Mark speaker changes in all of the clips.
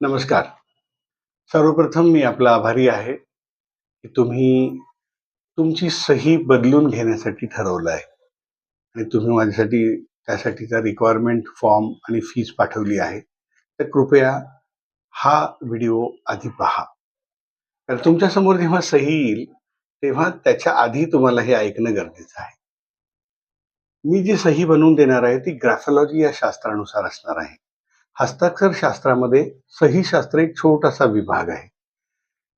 Speaker 1: नमस्कार. सर्वप्रथम मी आपला आभारी आहे, की तुम्ही तुमची सही बदलून घेण्यासाठी ठरवलं आहे आणि तुम्ही माझ्यासाठी त्यासाठीचा रिक्वायरमेंट फॉर्म आणि फीस पाठवली आहे. तर कृपया हा व्हिडिओ आधी पहा. तर तुमच्यासमोर जेव्हा सही येईल, तेव्हा त्याच्या आधी तुम्हाला हे ऐकणं गरजेचं आहे. मी जी सही बनवून देणार आहे, ती ग्राफोलॉजी या शास्त्रानुसार असणार आहे. हस्ताक्षर शास्त्रामध्ये सहीशास्त्र एक छोटासा विभाग आहे.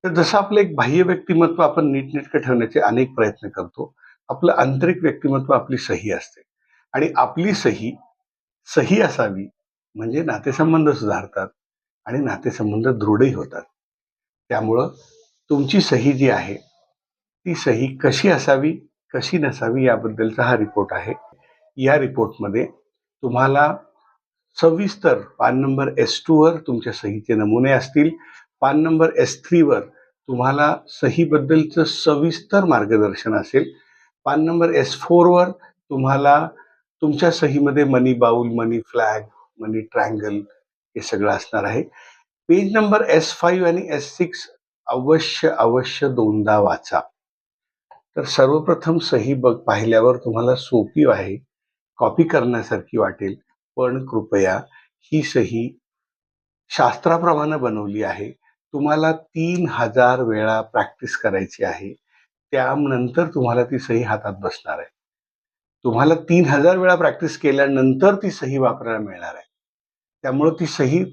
Speaker 1: तर जसं आपलं एक बाह्य व्यक्तिमत्व आपण नीटनेटकं ठेवण्याचे अनेक प्रयत्न करतो, आपलं आंतरिक व्यक्तिमत्व आपली सही असते आणि आपली सही सही असावी म्हणजे नातेसंबंध सुधारतात आणि नातेसंबंध दृढही होतात. त्यामुळं तुमची सही जी आहे, ती सही कशी असावी, कशी नसावी याबद्दलचा हा रिपोर्ट आहे. या रिपोर्टमध्ये तुम्हाला सविस्तर पान नंबर S2 वर तुमच्या सहीचे नमुने असतील. पान नंबर S3 वर तुम्हाला सहीबद्दलचं सविस्तर मार्गदर्शन असेल. पान नंबर S4 वर तुम्हाला तुमच्या सहीमध्ये मनी बाउल, मनी फ्लॅग, मनी ट्रायंगल हे सगळं असणार आहे. पेज नंबर S5 आणि S6 अवश्य दोनदा वाचा. तर सर्वप्रथम सही पाहिल्यावर तुम्हाला सोपी आहे, कॉपी करण्यासारखी वाटेल, पण कृपया ही सही शास्त्राप्रमाणे बनवली आहे. तुम्हाला 3000 वेळा प्रॅक्टिस करायची आहे. त्यानंतर तुम्हाला ती सही हातात बसणार आहे. तुम्हाला 3000 वेळा प्रॅक्टिस केल्यानंतर ती सही वापरायला मिळणार आहे. त्यामुळे ती सही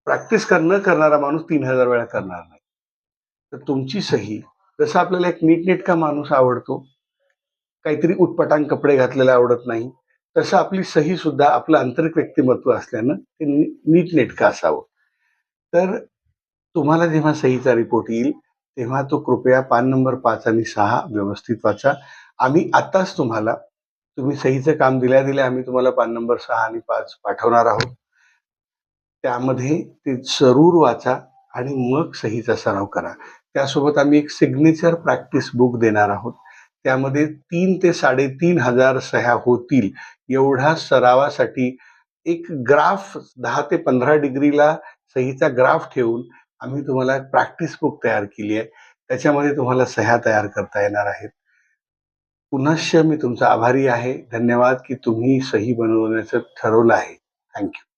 Speaker 1: प्रॅक्टिस न करणारा माणूस 3000 वेळा करणार नाही. तर तुमची सही, जसं आपल्याला एक नीटनेटका माणूस आवडतो, काहीतरी उटपटांग कपडे घातलेले आवडत नाही, तसं आपली सही सुद्धा आपलं आंतरिक व्यक्तिमत्व असल्यानं ते नीटनेटकं असावं. तर तुम्हाला जेव्हा सहीचा रिपोर्ट येईल, तेव्हा तो कृपया पान नंबर 5 आणि 6 व्यवस्थित वाचा. आम्ही आत्ताच तुम्ही सहीचं काम दिल्या आम्ही तुम्हाला पान नंबर 6 आणि 5 पाठवणार आहोत. त्यामध्ये ते जरूर वाचा आणि मग सहीचा सराव करा. त्यासोबत आम्ही एक सिग्नेचर प्रॅक्टिस बुक देणार आहोत. त्यामध्ये 3 ते 3,500 सह्या होतील एवढ्या सरावासाठी एक ग्राफ 10 ते 15 डिग्रीला सहीचा ग्राफ ठेवून आम्ही तुम्हाला प्रॅक्टिस बुक तयार केली आहे. त्याच्यामध्ये तुम्हाला सह्या तयार करता येणार आहेत. पुनश्च मी तुमचा आभारी आहे. धन्यवाद की तुम्ही सही बनवण्याचं ठरवलं आहे. Thank you.